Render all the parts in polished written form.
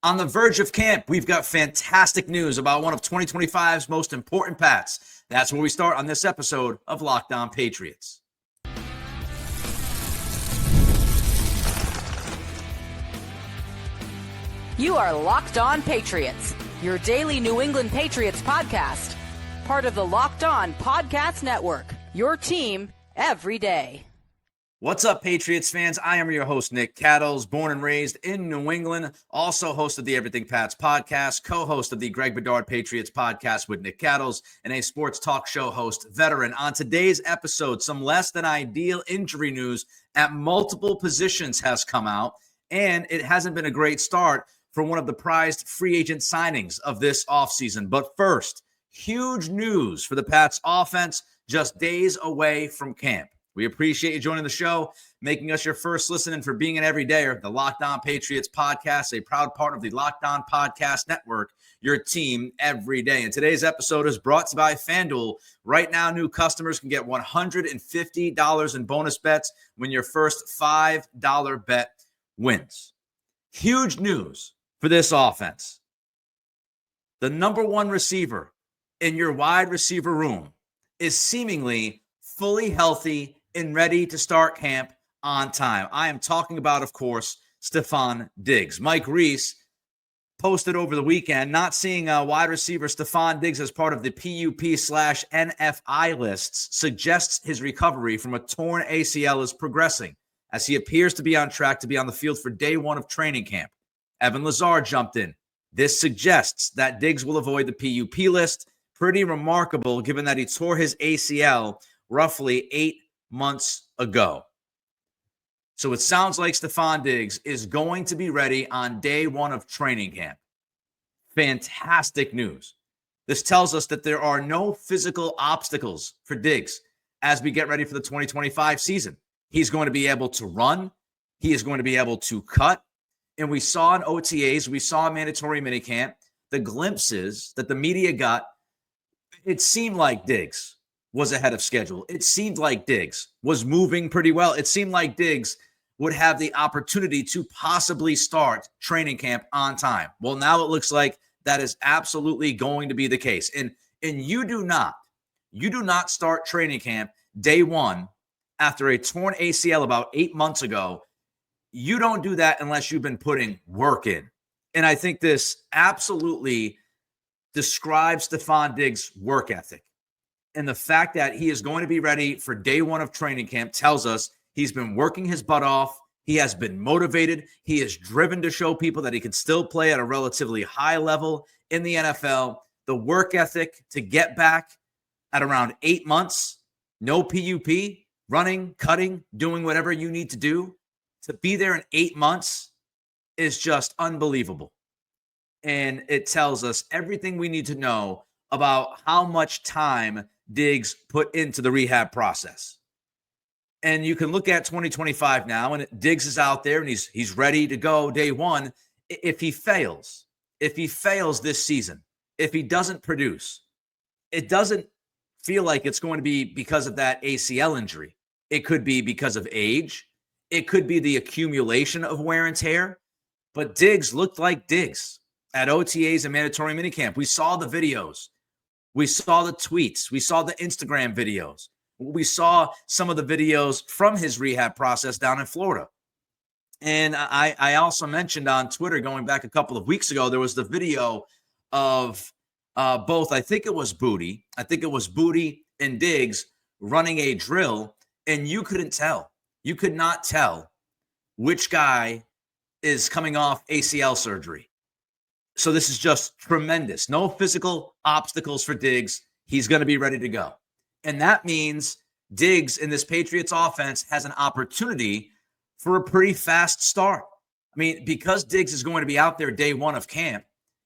On the verge of camp, we've got fantastic news about one of 2025's most important Pats. That's where we start on this episode of Locked On Patriots. You are Locked On Patriots, your daily New England Patriots podcast. Part of the Locked On Podcast Network, your team every day. What's up, Patriots fans? I am your host, Nick Cattles, born and raised in New England, also host of the Everything Pats podcast, co-host of the Greg Bedard Patriots podcast with Nick Cattles, and a sports talk show host veteran. On today's episode, some less than ideal injury news at multiple positions has come out, and it hasn't been a great start for one of the prized free agent signings of this offseason. But first, huge news for the Pats offense just days away from camp. We appreciate you joining the show, making us your first listen, and for being an everydayer. The Locked On Patriots podcast, a proud partner of the Locked On Podcast Network, your team every day. And today's episode is brought to you by FanDuel. Right now, new customers can get $150 in bonus bets when your first $5 bet wins. Huge news for this offense. The number one receiver in your wide receiver room is seemingly fully healthy and ready to start camp on time. I am talking about, of course, Stefon Diggs. Mike Reese posted over the weekend not seeing wide receiver Stefon Diggs as part of the PUP/NFI lists suggests his recovery from a torn ACL is progressing, as he appears to be on track to be on the field for day one of training camp. Evan Lazar jumped in. This suggests that Diggs will avoid the PUP list. Pretty remarkable given that he tore his ACL roughly 8 months ago. So it sounds like Stefon Diggs is going to be ready on day one of training camp. Fantastic news. This tells us that there are no physical obstacles for Diggs as we get ready for the 2025 season. He's going to be able to run. He is going to be able to cut. And we saw in OTAs, we saw in mandatory minicamp, the glimpses that the media got. It seemed like Diggs was ahead of schedule. It seemed like Diggs was moving pretty well. It seemed like Diggs would have the opportunity to possibly start training camp on time. Well, now it looks like that is absolutely going to be the case. And you do not start training camp day one after a torn ACL about 8 months ago. You don't do that unless you've been putting work in. And I think this absolutely describes Stefon Diggs' work ethic. And the fact that he is going to be ready for day one of training camp tells us he's been working his butt off. He has been motivated. He is driven to show people that he can still play at a relatively high level in the NFL. The work ethic to get back at around 8 months, no PUP, running, cutting, doing whatever you need to do to be there in 8 months is just unbelievable. And it tells us everything we need to know about how much time Diggs put into the rehab process. And you can look at 2025 now, and Diggs is out there and he's ready to go day one. If he fails this season, if he doesn't produce, it doesn't feel like it's going to be because of that ACL injury. It could be because of age. It could be the accumulation of wear and tear. But Diggs looked like Diggs at OTAs and mandatory minicamp. We saw the videos. We saw the tweets. We saw the Instagram videos. We saw some of the videos from his rehab process down in Florida. And I also mentioned on Twitter going back a couple of weeks ago, there was the video of both, I think it was Booty and Diggs running a drill, and you couldn't tell. You could not tell which guy is coming off ACL surgery. So this is just tremendous. No physical obstacles for Diggs. He's going to be ready to go. And that means Diggs in this Patriots offense has an opportunity for a pretty fast start. I mean, because Diggs is going to be out there day one of camp,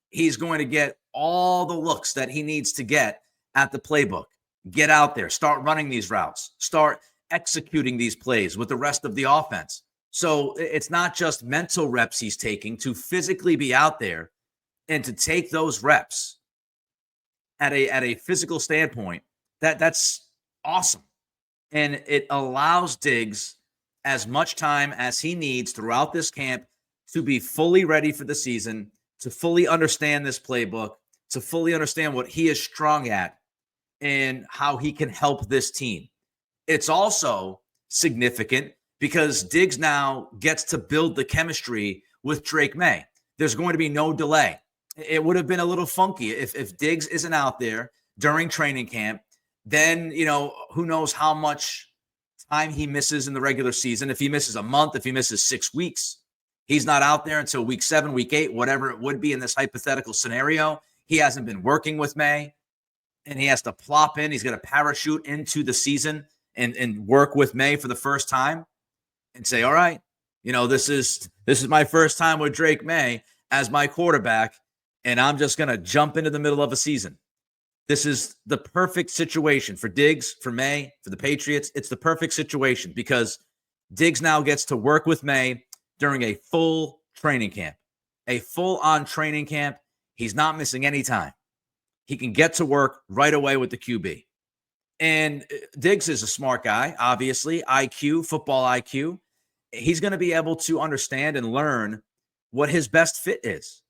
he's going to get all the looks that he needs to get at the playbook. Get out there, start running these routes, start executing these plays with the rest of the offense. So it's not just mental reps he's taking to physically be out there and to take those reps at a physical standpoint. That's awesome. And it allows Diggs as much time as he needs throughout this camp to be fully ready for the season to fully understand this playbook, to fully understand what he is strong at and how he can help this team. It's also significant because Diggs now gets to build the chemistry with Drake Maye. There's going to be no delay. It would have been a little funky if Diggs isn't out there during training camp. Then, who knows how much time he misses in the regular season. If he misses a month, if he misses 6 weeks, he's not out there until week 7, week 8, whatever it would be in this hypothetical scenario. He hasn't been working with Maye, and he has to plop in. He's going to parachute into the season and work with Maye for the first time and say, all right, this is my first time with Drake Maye as my quarterback, and I'm just going to jump into the middle of a season. This is the perfect situation for Diggs, for Maye, for the Patriots. It's the perfect situation because Diggs now gets to work with Maye during a full training camp, a full-on training camp. He's not missing any time. He can get to work right away with the QB. And Diggs is a smart guy, obviously, IQ, football IQ. He's going to be able to understand and learn what his best fit is.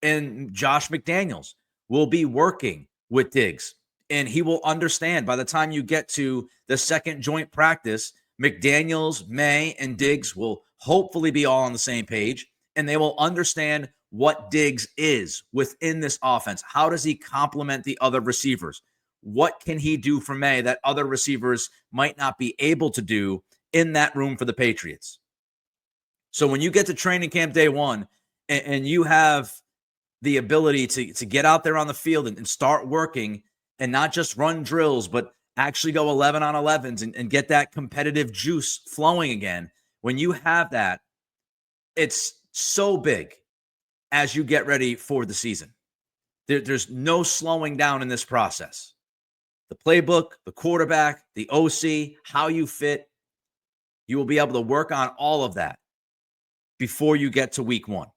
And Josh McDaniels will be working with Diggs, and he will understand by the time you get to the second joint practice, McDaniels, Maye, and Diggs will hopefully be all on the same page, and they will understand what Diggs is within this offense. How does he complement the other receivers? What can he do for Maye that other receivers might not be able to do in that room for the Patriots? So when you get to training camp day one and you have the ability to get out there on the field and start working and not just run drills, but actually go 11 on 11s and get that competitive juice flowing again. When you have that, it's so big as you get ready for the season. There's no slowing down in this process. The playbook, the quarterback, the OC, how you fit, you will be able to work on all of that before you get to week 1.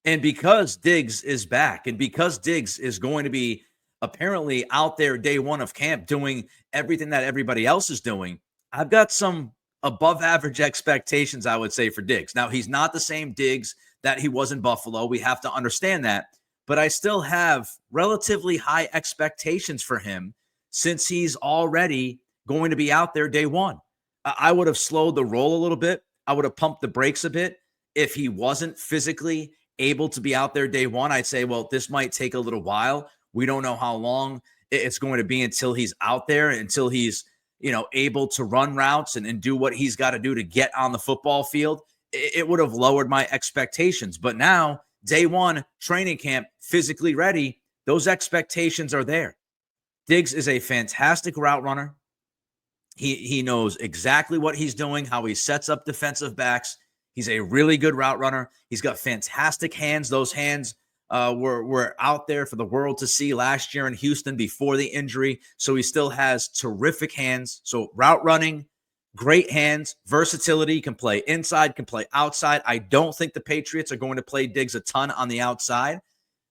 And because Diggs is back and because Diggs is going to be apparently out there day 1 of camp doing everything that everybody else is doing, I've got some above average expectations, I would say, for Diggs. Now, he's not the same Diggs that he was in Buffalo. We have to understand that. But I still have relatively high expectations for him since he's already going to be out there day 1. I would have slowed the roll a little bit. I would have pumped the brakes a bit if he wasn't physically able to be out there day 1. I'd say, well, this might take a little while. We don't know how long it's going to be until he's out there, until he's, able to run routes and do what he's got to do to get on the football field. It would have lowered my expectations. But now, day 1, training camp, physically ready, those expectations are there. Diggs is a fantastic route runner. He knows exactly what he's doing, how he sets up defensive backs. He's a really good route runner. He's got fantastic hands. Those hands were out there for the world to see last year in Houston before the injury. So he still has terrific hands. So route running, great hands, versatility, can play inside, can play outside. I don't think the Patriots are going to play Diggs a ton on the outside.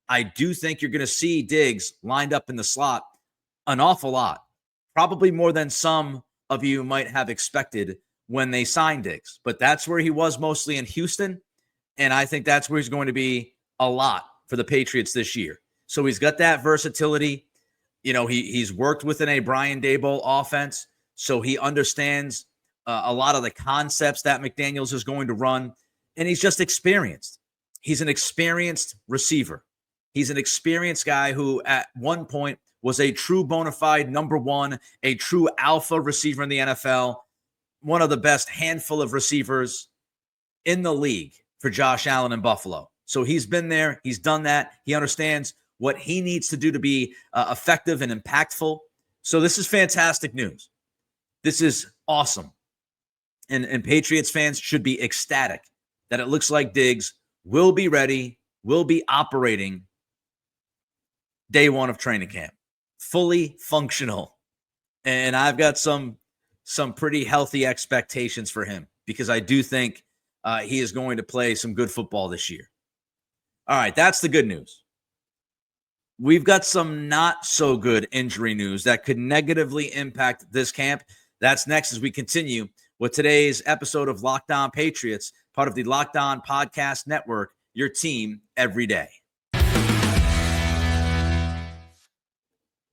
I do think you're going to see Diggs lined up in the slot an awful lot, probably more than some of you might have expected when they signed Diggs. But that's where he was mostly in Houston, and I think that's where he's going to be a lot for the Patriots this year. So he's got that versatility. He's worked within a Brian Daboll offense, so he understands a lot of the concepts that McDaniels is going to run, and he's just experienced. He's an experienced receiver. He's an experienced guy who at one point was a true bona fide number 1, a true alpha receiver in the NFL, one of the best handful of receivers in the league for Josh Allen in Buffalo. So he's been there. He's done that. He understands what he needs to do to be effective and impactful. So this is fantastic news. This is awesome. And Patriots fans should be ecstatic that it looks like Diggs will be ready, will be operating day 1 of training camp, fully functional. And I've got some pretty healthy expectations for him because I do think he is going to play some good football this year. All right, that's the good news. We've got some not so good injury news that could negatively impact this camp. That's next as we continue with today's episode of Locked On Patriots, part of the Locked On Podcast Network, your team every day.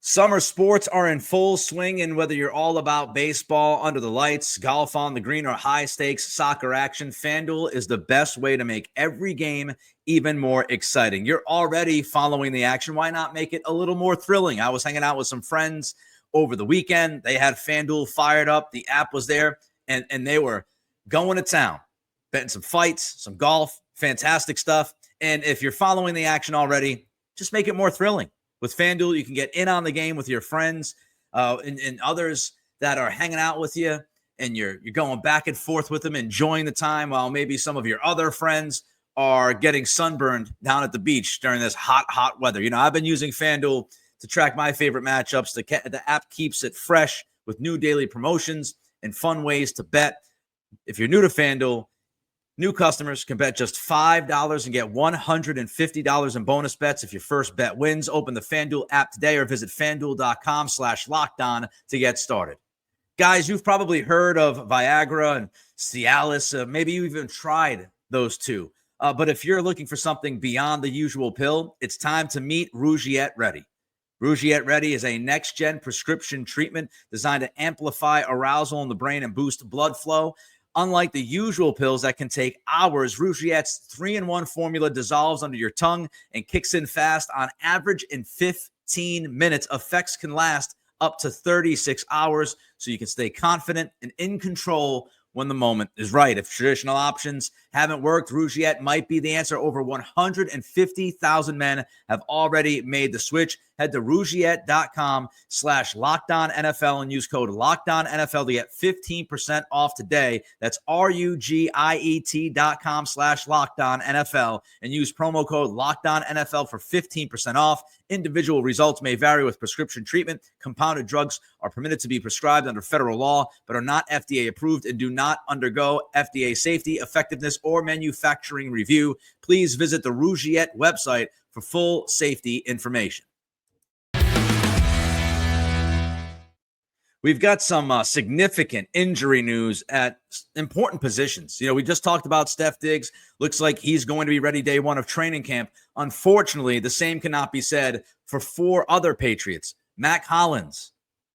Summer sports are in full swing, and whether you're all about baseball under the lights, golf on the green, or high-stakes soccer action, FanDuel is the best way to make every game even more exciting. You're already following the action. Why not make it a little more thrilling? I was hanging out with some friends over the weekend. They had FanDuel fired up. The app was there, and they were going to town, betting some fights, some golf, fantastic stuff. And if you're following the action already, just make it more thrilling. With FanDuel, you can get in on the game with your friends and others that are hanging out with you, and you're going back and forth with them, enjoying the time while maybe some of your other friends are getting sunburned down at the beach during this hot weather. You know, I've been using FanDuel to track my favorite matchups. The app keeps it fresh with new daily promotions and fun ways to bet. If you're new to FanDuel, new customers can bet just $5 and get $150 in bonus bets if your first bet wins. Open the FanDuel app today or visit FanDuel.com/lockedon to get started. Guys, you've probably heard of Viagra and Cialis. Maybe you even tried those two. But if you're looking for something beyond the usual pill, it's time to meet Rougiette Ready. Rougiette Ready is a next-gen prescription treatment designed to amplify arousal in the brain and boost blood flow. Unlike the usual pills that can take hours, Rougiette's 3-in-1 formula dissolves under your tongue and kicks in fast. On average, in 15 minutes, effects can last up to 36 hours, so you can stay confident and in control when the moment is right. If traditional options haven't worked, Rougiette might be the answer. Over 150,000 men have already made the switch. Head to Rougiette.com/LockedOnNFL and use code LockedOnNFL to get 15% off today. That's RUGIET.com/LockedOnNFL and use promo code LockedOnNFL for 15% off. Individual results may vary with prescription treatment. Compounded drugs are permitted to be prescribed under federal law, but are not FDA approved and do not undergo FDA safety, effectiveness, or manufacturing review. Please visit the Rougiette website for full safety information. We've got some significant injury news at important positions. You know, we just talked about Steph Diggs. Looks like he's going to be ready day one of training camp. Unfortunately, the same cannot be said for 4 other Patriots. Mack Hollins,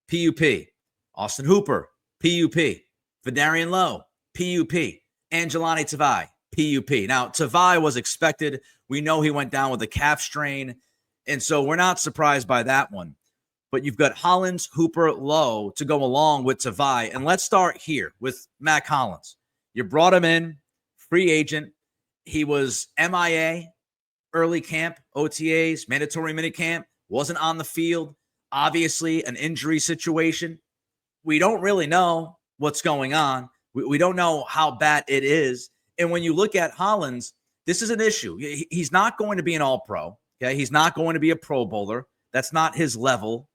PUP. Austin Hooper, PUP. Vidarian Lowe, PUP. Angelani Tavai, PUP. Now, Tavai was expected. We know he went down with a calf strain, and so we're not surprised by that one. But you've got Hollins, Hooper, Lowe to go along with Tavai. And let's start here with Mack Hollins. You brought him in, free agent. He was MIA, early camp, OTAs, mandatory minicamp, wasn't on the field. Obviously, an injury situation. We don't really know what's going on. We don't know how bad it is. And when you look at Hollins, this is an issue. He's not going to be an all-pro. Okay? He's not going to be a Pro Bowler. That's not his level.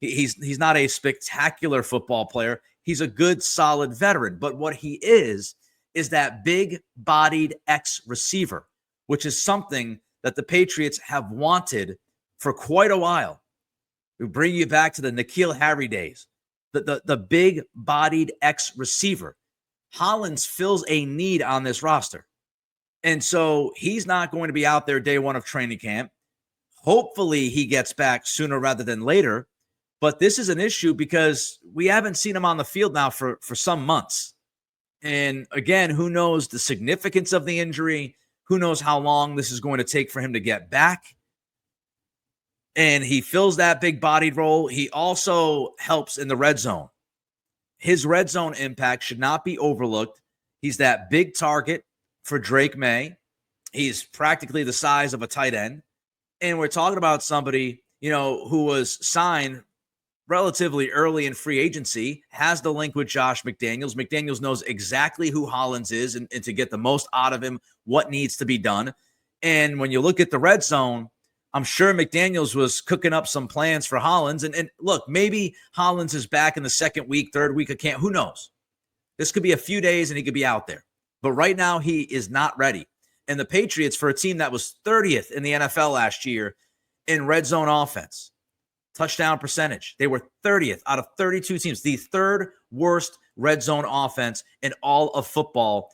He's not a spectacular football player. He's a good, solid veteran. But what he is that big-bodied X-receiver, which is something that the Patriots have wanted for quite a while. We bring you back to the N'Keal Harry days, the big-bodied X-receiver. Hollins fills a need on this roster. And so he's not going to be out there day one of training camp. Hopefully he gets back sooner rather than later. But this is an issue because we haven't seen him on the field now for some months. And again, who knows the significance of the injury? Who knows how long this is going to take for him to get back? And he fills that big-bodied role. He also helps in the red zone. His red zone impact should not be overlooked. He's that big target for Drake Maye. He's practically the size of a tight end. And we're talking about somebody, you know, who was signed relatively early in free agency, has the link with Josh McDaniels. McDaniels knows exactly who Hollins is and to get the most out of him, what needs to be done. And when you look at the red zone, I'm sure McDaniels was cooking up some plans for Hollins. And look, maybe Hollins is back in the second week, third week of camp. Who knows? This could be a few days and he could be out there. But right now, he is not ready. And the Patriots, for a team that was 30th in the NFL last year in red zone offense, touchdown percentage, they were 30th out of 32 teams, the third worst red zone offense in all of football.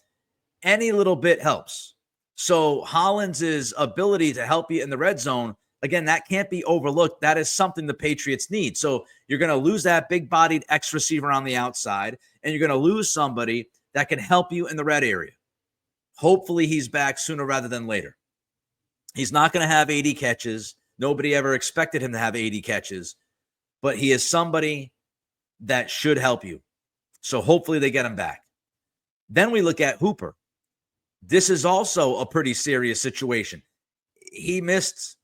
Any little bit helps. So Hollins' ability to help you in the red zone, Again, that can't be overlooked. That is something the Patriots need. So you're going to lose that big-bodied X receiver on the outside, and you're going to lose somebody that can help you in the red area. Hopefully he's back sooner rather than later. He's not going to have 80 catches. Nobody ever expected him to have 80 catches, but he is somebody that should help you. So hopefully they get him back. Then we look at Hooper. This is also a pretty serious situation. He missed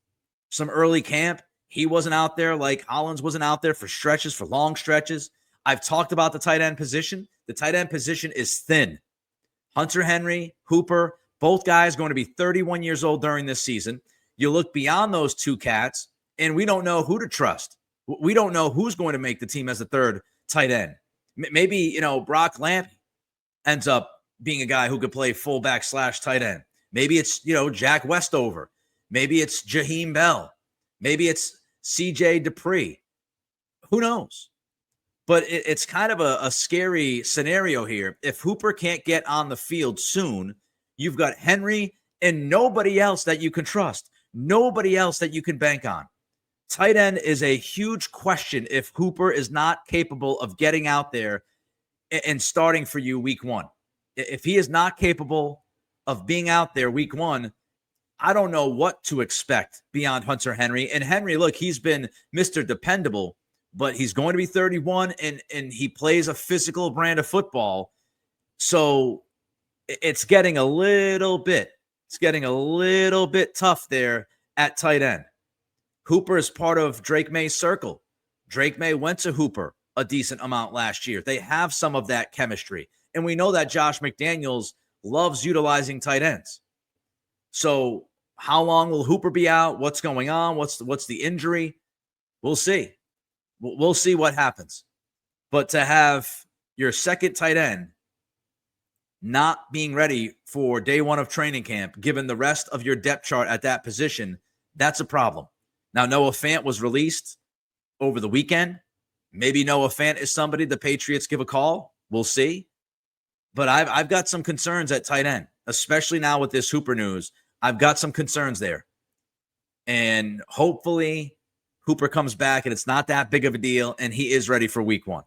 some early camp. He wasn't out there like Hollins wasn't out there for stretches, for long stretches. I've talked about the tight end position. The tight end position is thin. Hunter Henry, Hooper, both guys going to be 31 years old during this season. You look beyond those two cats, and we don't know who to trust. We don't know who's going to make the team as the third tight end. Maybe, Brock Lamp ends up being a guy who could play fullback / tight end. Maybe it's, Jack Westover. Maybe it's Jaheim Bell. Maybe it's CJ Dupree. Who knows? But it's kind of a scary scenario here. If Hooper can't get on the field soon, you've got Henry and nobody else that you can trust. Nobody else that you can bank on. Tight end is a huge question if Hooper is not capable of getting out there and starting for you week one. If he is not capable of being out there week one, I don't know what to expect beyond Hunter Henry. And Henry, look, he's been Mr. Dependable, but he's going to be 31 and he plays a physical brand of football. So it's getting a little bit tough there at tight end. Hooper is part of Drake Maye's circle. Drake Maye went to Hooper a decent amount last year. They have some of that chemistry. And we know that Josh McDaniels loves utilizing tight ends. So how long will Hooper be out? What's going on? What's the injury? We'll see. We'll see what happens. But to have your second tight end not being ready for day one of training camp, given the rest of your depth chart at that position, that's a problem. Now, Noah Fant was released over the weekend. Maybe Noah Fant is somebody the Patriots give a call. We'll see. But I've got some concerns at tight end, especially now with this Hooper news. I've got some concerns there. And hopefully Hooper comes back and it's not that big of a deal and he is ready for week one.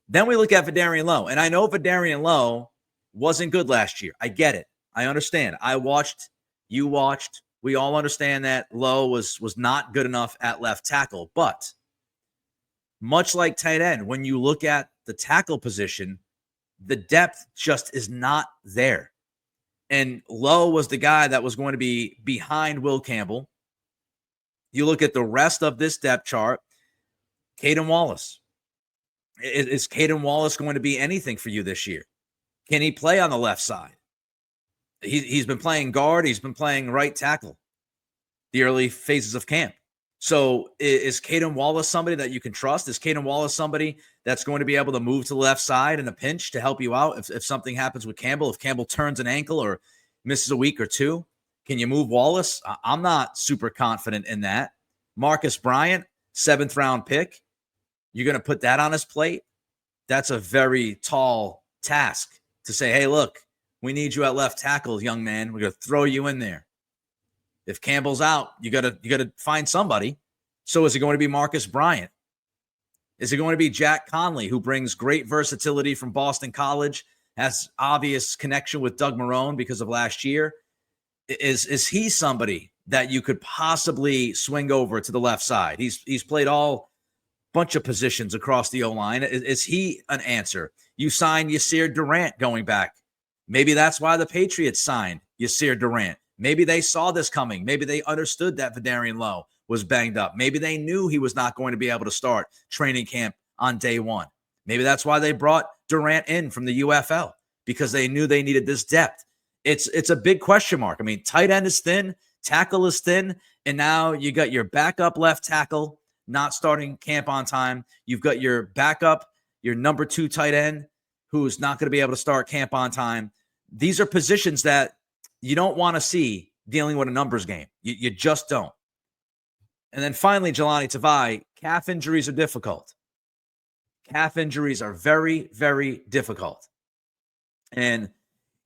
Then we look at Vidarian Lowe. And I know Vidarian Lowe wasn't good last year. I get it. I understand. I watched. You watched. We all understand that Lowe was not good enough at left tackle. But much like tight end, when you look at the tackle position, the depth just is not there. And Lowe was the guy that was going to be behind Will Campbell. You look at the rest of this depth chart, Caden Wallace. Is Caden Wallace going to be anything for you this year? Can he play on the left side? He's been playing guard. He's been playing right tackle the early phases of camp. So is Caden Wallace somebody that you can trust? Is Caden Wallace somebody that's going to be able to move to the left side in a pinch to help you out if something happens with Campbell, if Campbell turns an ankle or misses a week or two? Can you move Wallace? I'm not super confident in that. Marcus Bryant, 7th round pick. You're going to put that on his plate? That's a very tall task to say, hey, look, we need you at left tackle, young man. We're going to throw you in there. If Campbell's out, you got to find somebody. So is it going to be Marcus Bryant? Is it going to be Jack Conley, who brings great versatility from Boston College, has obvious connection with Doug Marrone because of last year? Is he somebody that you could possibly swing over to the left side? He's played all bunch of positions across the O-line. Is he an answer? You signed Yasir Durant going back. Maybe that's why the Patriots signed Yasir Durant. Maybe they saw this coming. Maybe they understood that Vidarian Lowe was banged up. Maybe they knew he was not going to be able to start training camp on day one. Maybe that's why they brought Durant in from the UFL, because they knew they needed this depth. It's a big question mark. I mean, tight end is thin, tackle is thin, and now you got your backup left tackle not starting camp on time. You've got your backup, your number 2 tight end, who's not going to be able to start camp on time. These are positions that you don't want to see dealing with a numbers game. You just don't. And then finally, Jelani Tavai, calf injuries are difficult. Calf injuries are very, very difficult. And,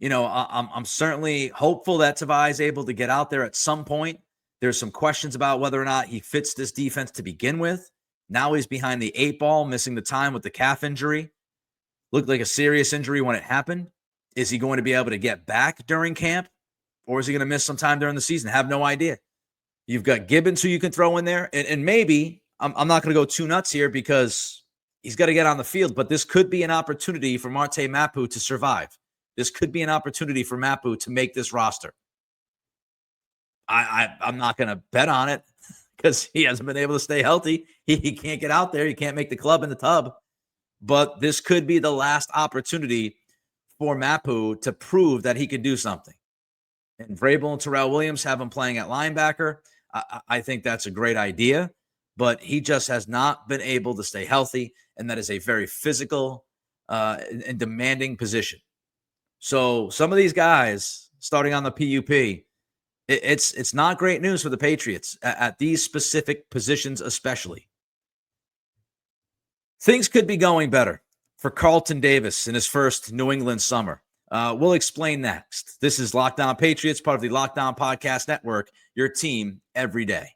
I'm certainly hopeful that Tavai is able to get out there at some point There's some questions about whether or not he fits this defense to begin with. Now he's behind the 8 ball, missing the time with the calf injury. Looked like a serious injury when it happened. Is he going to be able to get back during camp? Or is he going to miss some time during the season? Have no idea. You've got Gibbons who you can throw in there. And maybe, I'm not going to go too nuts here because he's got to get on the field, but this could be an opportunity for Marte Mapu to survive. This could be an opportunity for Mapu to make this roster. I'm not going to bet on it because he hasn't been able to stay healthy. He can't get out there. He can't make the club in the tub. But this could be the last opportunity for Mapu to prove that he could do something. And Vrabel and Terrell Williams have him playing at linebacker. I think that's a great idea, but he just has not been able to stay healthy, and that is a very physical and demanding position. So some of these guys starting on the PUP, it's not great news for the Patriots at these specific positions especially. Things could be going better for Carlton Davis in his first New England summer. We'll explain next. This is Locked On Patriots, part of the Locked On Podcast Network, your team every day.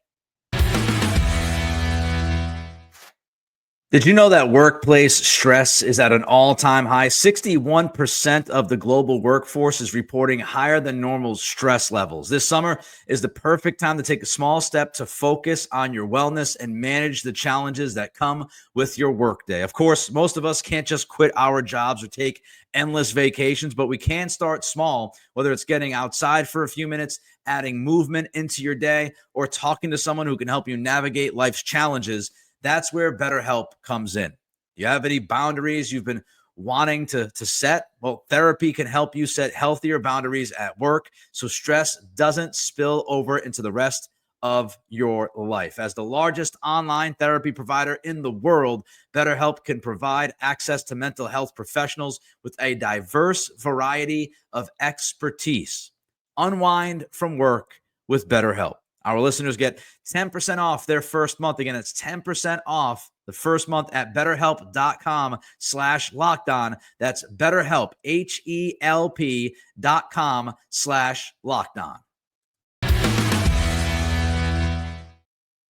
Did you know that workplace stress is at an all-time high? 61% of the global workforce is reporting higher than normal stress levels. This summer is the perfect time to take a small step to focus on your wellness and manage the challenges that come with your workday. Of course, most of us can't just quit our jobs or take endless vacations, but we can start small, whether it's getting outside for a few minutes, adding movement into your day, or talking to someone who can help you navigate life's challenges. That's where BetterHelp comes in. You have any boundaries you've been wanting to set? Well, therapy can help you set healthier boundaries at work so stress doesn't spill over into the rest of your life. As the largest online therapy provider in the world, BetterHelp can provide access to mental health professionals with a diverse variety of expertise. Unwind from work with BetterHelp. Our listeners get 10% off their first month. Again, it's 10% off the first month at BetterHelp.com/LockedOn. That's BetterHelp, HELP.com/LockedOn.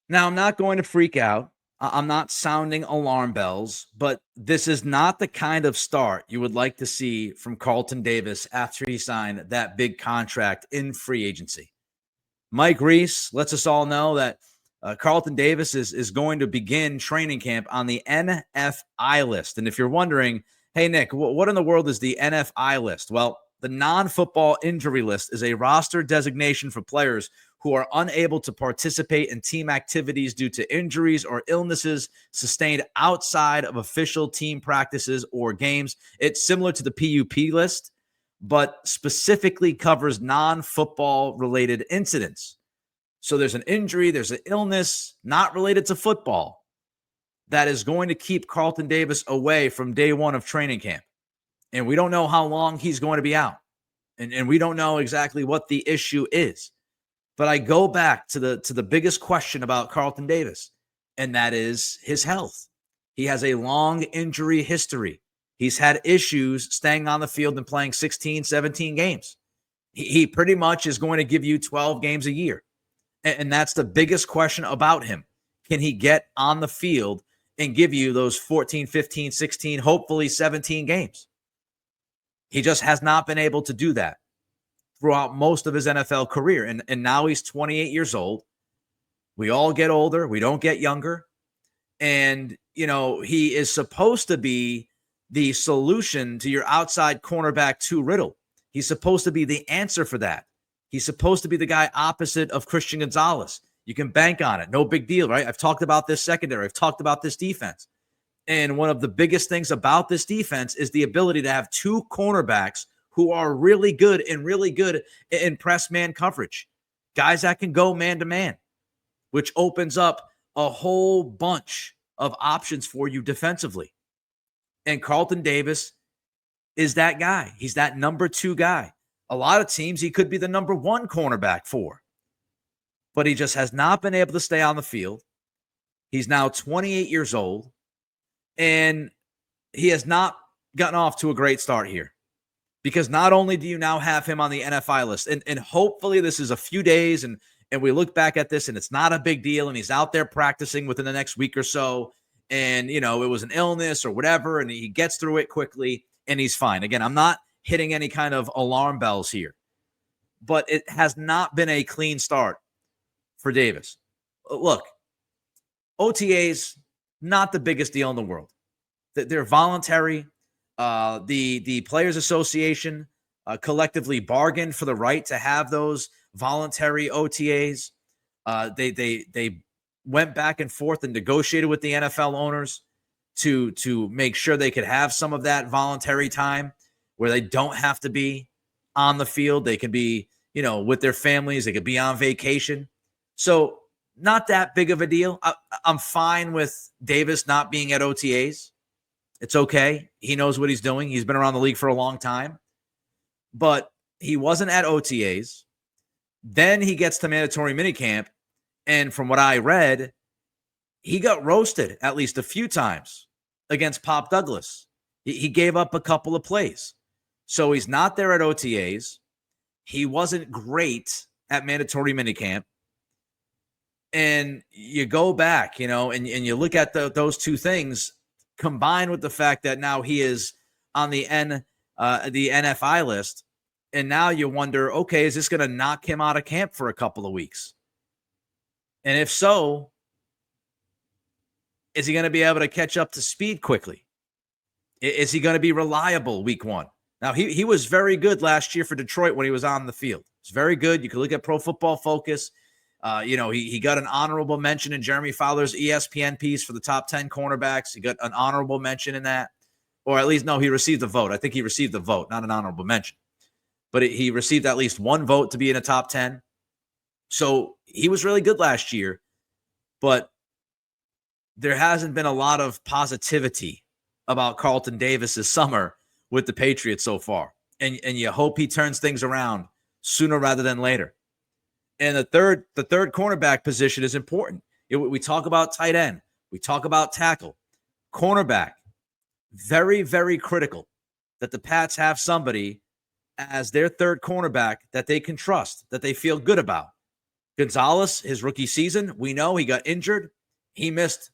Now, I'm not going to freak out. I'm not sounding alarm bells, but this is not the kind of start you would like to see from Carlton Davis after he signed that big contract in free agency. Mike Reese lets us all know that Carlton Davis is going to begin training camp on the NFI list. And if you're wondering, hey, Nick, what in the world is the NFI list? Well, the non-football injury list is a roster designation for players who are unable to participate in team activities due to injuries or illnesses sustained outside of official team practices or games. It's similar to the PUP list, but specifically covers non-football related incidents. So there's an injury, there's an illness not related to football that is going to keep Carlton Davis away from day one of training camp. And we don't know how long he's going to be out. And we don't know exactly what the issue is. But I go back to the biggest question about Carlton Davis, and that is his health. He has a long injury history. He's had issues staying on the field and playing 16, 17 games. He pretty much is going to give you 12 games a year. And that's the biggest question about him. Can he get on the field and give you those 14, 15, 16, hopefully 17 games? He just has not been able to do that throughout most of his NFL career. And now he's 28 years old. We all get older. We don't get younger. And, he is supposed to be the solution to your outside cornerback 2 Riddle. He's supposed to be the answer for that. He's supposed to be the guy opposite of Christian Gonzalez. You can bank on it. No big deal, right? I've talked about this secondary. I've talked about this defense. And one of the biggest things about this defense is the ability to have 2 cornerbacks who are really good in press man coverage. Guys that can go man to man, which opens up a whole bunch of options for you defensively. And Carlton Davis is that guy. He's that number 2 guy. A lot of teams, he could be the number 1 cornerback for. But he just has not been able to stay on the field. He's now 28 years old. And he has not gotten off to a great start here. Because not only do you now have him on the NFI list, and hopefully this is a few days and and we look back at this and it's not a big deal, and he's out there practicing within the next week or so, and, it was an illness or whatever, and he gets through it quickly and he's fine. Again, I'm not hitting any kind of alarm bells here, but it has not been a clean start for Davis. Look, OTAs, not the biggest deal in the world. They're voluntary. The Players Association collectively bargained for the right to have those voluntary OTAs. They went back and forth and negotiated with the NFL owners to make sure they could have some of that voluntary time where they don't have to be on the field. They can be, with their families. They could be on vacation. So not that big of a deal. I'm fine with Davis not being at OTAs. It's okay. He knows what he's doing. He's been around the league for a long time. But he wasn't at OTAs. Then he gets to mandatory minicamp. And from what I read, he got roasted at least a few times against Pop Douglas. He gave up a couple of plays. So he's not there at OTAs. He wasn't great at mandatory minicamp. And you go back, and you look at those two things combined with the fact that now he is on the NFI list. And now you wonder, okay, is this going to knock him out of camp for a couple of weeks? And if so, is he going to be able to catch up to speed quickly? Is he going to be reliable week one? Now, he was very good last year for Detroit when he was on the field. It's very good. You can look at Pro Football Focus. He got an honorable mention in Jeremy Fowler's ESPN piece for the top 10 cornerbacks. He got an honorable mention in that. Or at least, no, he received a vote. I think he received a vote, not an honorable mention. But he received at least one vote to be in a top 10. So he was really good last year. But there hasn't been a lot of positivity about Carlton Davis's summer with the Patriots so far. And you hope he turns things around sooner rather than later. And the third cornerback position is important. We talk about tight end. We talk about tackle. Cornerback, very, very critical that the Pats have somebody as their third cornerback that they can trust, that they feel good about. Gonzalez, his rookie season, we know he got injured. He missed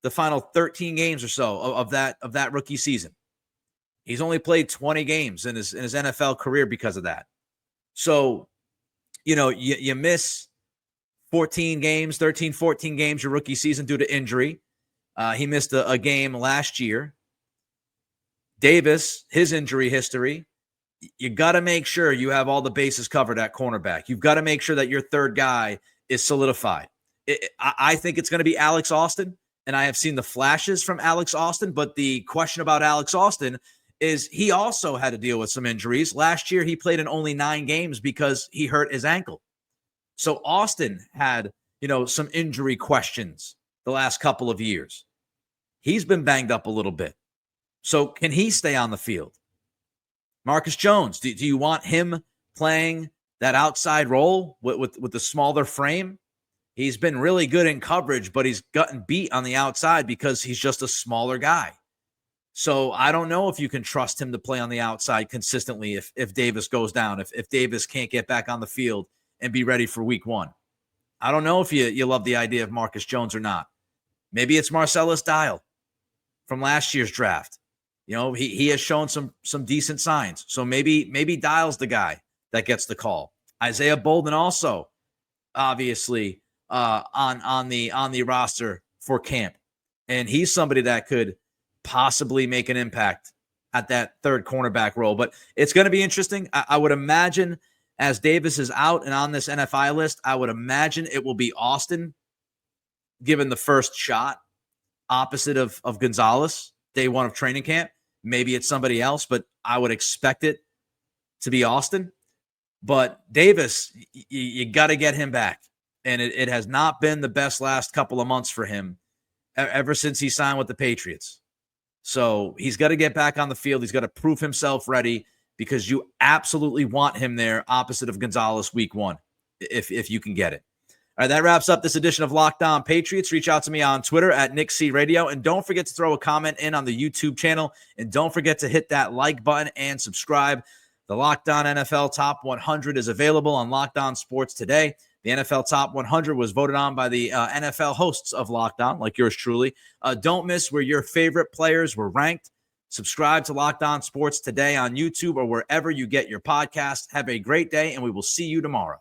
the final 13 games or so of that rookie season. He's only played 20 games in his NFL career because of that. So, you miss 14 games, 13, 14 games your rookie season due to injury. He missed a game last year. Davis, his injury history, you got to make sure you have all the bases covered at cornerback. You've got to make sure that your third guy is solidified. I think it's going to be Alex Austin, and I have seen the flashes from Alex Austin, but the question about Alex Austin is he also had to deal with some injuries. Last year, he played in only 9 games because he hurt his ankle. So Austin had, some injury questions the last couple of years. He's been banged up a little bit. So can he stay on the field? Marcus Jones, do you want him playing that outside role with the smaller frame? He's been really good in coverage, but he's gotten beat on the outside because he's just a smaller guy. So I don't know if you can trust him to play on the outside consistently if Davis goes down, if Davis can't get back on the field and be ready for week one. I don't know if you love the idea of Marcus Jones or not. Maybe it's Marcellas Dial from last year's draft. He has shown some decent signs. So maybe Dial's the guy that gets the call. Isaiah Bolden also, obviously, on the roster for camp. And he's somebody that could possibly make an impact at that third cornerback role. But it's going to be interesting. I would imagine as Davis is out and on this NFI list, I would imagine it will be Austin given the first shot opposite of Gonzalez, day one of training camp. Maybe it's somebody else, but I would expect it to be Austin. But Davis, you got to get him back. And it has not been the best last couple of months for him ever since he signed with the Patriots. So he's got to get back on the field. He's got to prove himself ready because you absolutely want him there opposite of Gonzalez week one, if you can get it. All right, that wraps up this edition of Locked On Patriots. Reach out to me on Twitter at NickCRadio. And don't forget to throw a comment in on the YouTube channel. And don't forget to hit that like button and subscribe. The Locked On NFL Top 100 is available on Locked On Sports today. The NFL Top 100 was voted on by the NFL hosts of Locked On, like yours truly. Don't miss where your favorite players were ranked. Subscribe to Locked On Sports today on YouTube or wherever you get your podcast. Have a great day, and we will see you tomorrow.